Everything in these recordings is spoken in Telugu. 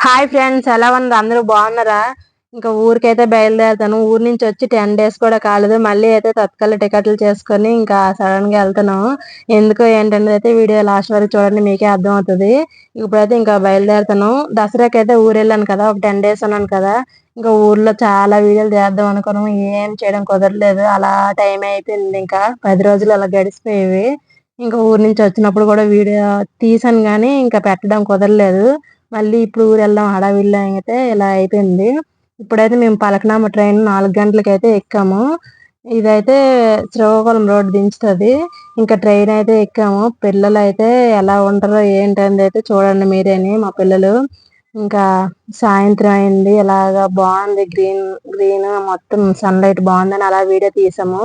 హాయ్ ఫ్రెండ్స్, ఎలా ఉన్నారు? అందరూ బాగున్నారా? ఇంకా ఊరికైతే బయలుదేరుతాను. ఊరు నుంచి వచ్చి 10 days కూడా కాలేదు. మళ్ళీ అయితే తత్కాల టికెట్లు చేసుకొని ఇంకా సడన్ గా వెళ్తున్నాము. ఎందుకు ఏంటనేది అయితే వీడియో లాస్ట్ వరకు చూడండి, మీకే అర్థం అవుతుంది. ఇప్పుడైతే ఇంకా బయలుదేరుతాను. దసరాకి అయితే ఊరు వెళ్ళాను కదా, ఒక 10 days ఉన్నాను కదా. ఇంకా ఊర్లో చాలా వీడియోలు చేద్దాం అనుకున్నాము, ఏం చేయడం కుదరలేదు. అలా టైం అయిపోయింది. ఇంకా 10 రోజులు అలా గడిచిపోయేవి. ఇంకా ఊరు నుంచి వచ్చినప్పుడు కూడా వీడియో తీసాను కానీ ఇంకా పెట్టడం కుదరలేదు. మళ్ళీ ఇప్పుడు ఊరు వెళ్దాం హడావిడిలో అయితే ఇలా అయిపోయింది. ఇప్పుడైతే మేము పలకనామ ట్రైన్ 4 గంటలకైతే ఎక్కాము. ఇదైతే శ్రీకాకుళం రోడ్ దించుతుంది. ఇంకా ట్రైన్ అయితే ఎక్కాము. పిల్లలు అయితే ఎలా ఉంటారో ఏంటనేది అయితే చూడండి మీరేని. మా పిల్లలు ఇంకా సాయంత్రం అయింది, ఇలాగా బాగుంది, గ్రీన్ గ్రీన్ మొత్తం సన్లైట్ బాగుందని అలా వీడియో తీసాము.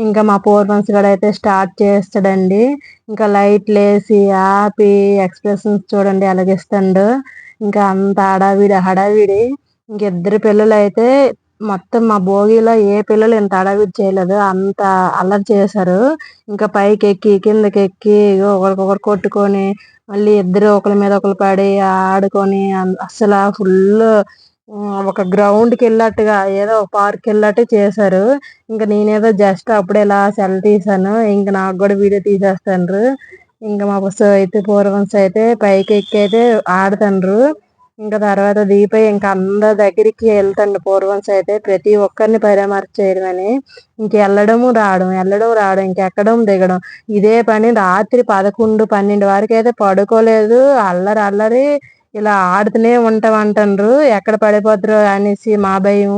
ఇంకా మా 4 months గడ అయితే స్టార్ట్ చేస్తాడండి. ఇంకా లైట్లు వేసి ఆపి ఎక్స్ప్రెషన్స్ చూడండి ఎలాగిస్తాడు. ఇంకా అంత హడావిడి హడావిడి. ఇంక ఇద్దరు పిల్లలు అయితే మొత్తం మా భోగిలో ఏ పిల్లలు ఇంత హడావిడి చేయలేదు, అంత అల్లరి చేశారు. ఇంకా పైకి ఎక్కి కిందకి ఎక్కి ఒకరికొకరు కొట్టుకొని మళ్ళీ ఇద్దరు ఒకరి మీద ఒకరు పడి ఆడుకొని అసలు ఫుల్ ఒక గ్రౌండ్ కి వెళ్ళినట్టుగా, ఏదో ఒక పార్క్ వెళ్ళినట్టు చేశారు. ఇంకా నేనేదో జస్ట్ అప్పుడే ఇలా సెల్ తీసాను. ఇంకా నాకు కూడా వీడియో తీసేస్తాండ్రు. ఇంకా మా బస్సు అయితే 4 months అయితే పైకి ఎక్కి అయితే ఆడుతుండ్రు. ఇంకా తర్వాత దిగిపోయి ఇంకా అందరి దగ్గరికి వెళ్తాండు. 4 months అయితే ప్రతి ఒక్కరిని పరామర్శించడమని, ఇంక వెళ్ళడం రావడం ఇంకెక్కడం దిగడం ఇదే పని. రాత్రి 11, 12 వరకు అయితే పడుకోలేదు. అల్లరి అల్లరి ఇలా ఆడుతూనే ఉంటాం అంటారు. ఎక్కడ పడిపోతారో అనేసి మా భయం.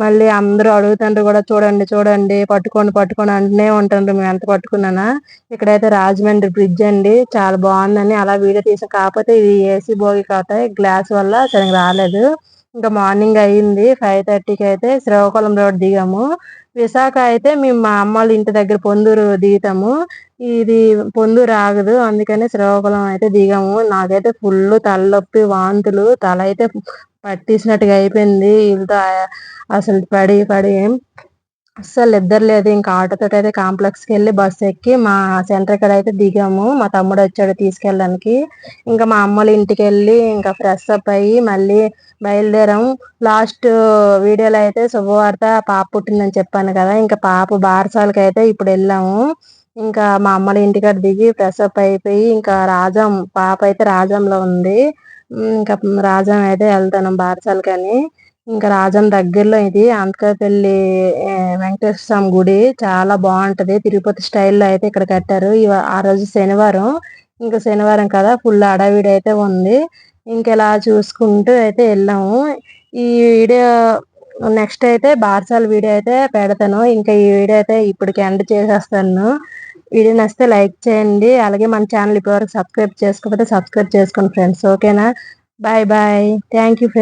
మళ్ళీ అందరూ అడుగుతుండ్రు కూడా, చూడండి చూడండి పట్టుకోండి పట్టుకోండి అంటూనే ఉంటారు. మేము ఎంత పట్టుకున్నానా. ఇక్కడైతే రాజమండ్రి బ్రిడ్జ్ అండి, చాలా బాగుందని అలా వీడియో తీసాం. కాకపోతే ఇది ఏసీ భోగి కాకపోతే గ్లాస్ వల్ల సరిగ్గా రాలేదు. ఇంకా మార్నింగ్ అయ్యింది. 5:30కి అయితే శ్రీకాకుళం రోడ్ దిగాము. విశాఖ అయితే మేము మా అమ్మ వాళ్ళ ఇంటి దగ్గర పొందూరు దిగుతాము. ఇది పొందూరు ఆగదు, అందుకని శ్రీకాకుళం అయితే దిగాము. నాకైతే ఫుల్ తలనొప్పి, వాంతులు, తల అయితే పట్టేసినట్టుగా అయిపోయింది. వీళ్ళతో అసలు పడి పడి అస్సలు నిద్ర లేదు. ఇంకా ఆటోతో అయితే కాంప్లెక్స్కి వెళ్ళి బస్సు ఎక్కి మా సెంటర్ కాడ అయితే దిగాము. మా తమ్ముడు వచ్చాడు తీసుకెళ్ళడానికి. ఇంకా మా అమ్మల ఇంటికి వెళ్ళి ఇంకా ఫ్రెష్ అప్ అయ్యి మళ్ళీ బయలుదేరాము. లాస్ట్ వీడియోలో అయితే శుభవార్త, పాప పుట్టిందని చెప్పాను కదా. ఇంకా పాప బారసాలకి అయితే ఇప్పుడు వెళ్ళాము. ఇంకా మా అమ్మల ఇంటికాడ దిగి ఫ్రెష్ అప్ అయిపోయి ఇంకా పాప అయితే రాజంలో ఉంది. ఇంకా రాజం అయితే వెళ్తాను బారసాలకని. ఇంకా రాజం దగ్గరలో ఇది అంతకపల్లి వెంకటేశ్వర స్వామి గుడి, చాలా బాగుంటది. తిరుపతి స్టైల్లో అయితే ఇక్కడ కట్టారు. ఆ రోజు శనివారం. ఇంకా శనివారం కదా, ఫుల్ అడవిడి అయితే ఉంది. ఇంకెలా చూసుకుంటూ అయితే వెళ్ళాము. ఈ వీడియో నెక్స్ట్ అయితే బారసాల వీడియో అయితే పెడతాను. ఇంకా ఈ వీడియో అయితే ఇప్పటికి ఎండ్ చేసేస్తాను. వీడియో నచ్చితే లైక్ చేయండి. అలాగే మన ఛానల్ ఇప్పటివరకు సబ్స్క్రైబ్ చేసుకోకపోతే సబ్స్క్రైబ్ చేసుకోండి ఫ్రెండ్స్. ఓకేనా? Bye bye. Thank you friends.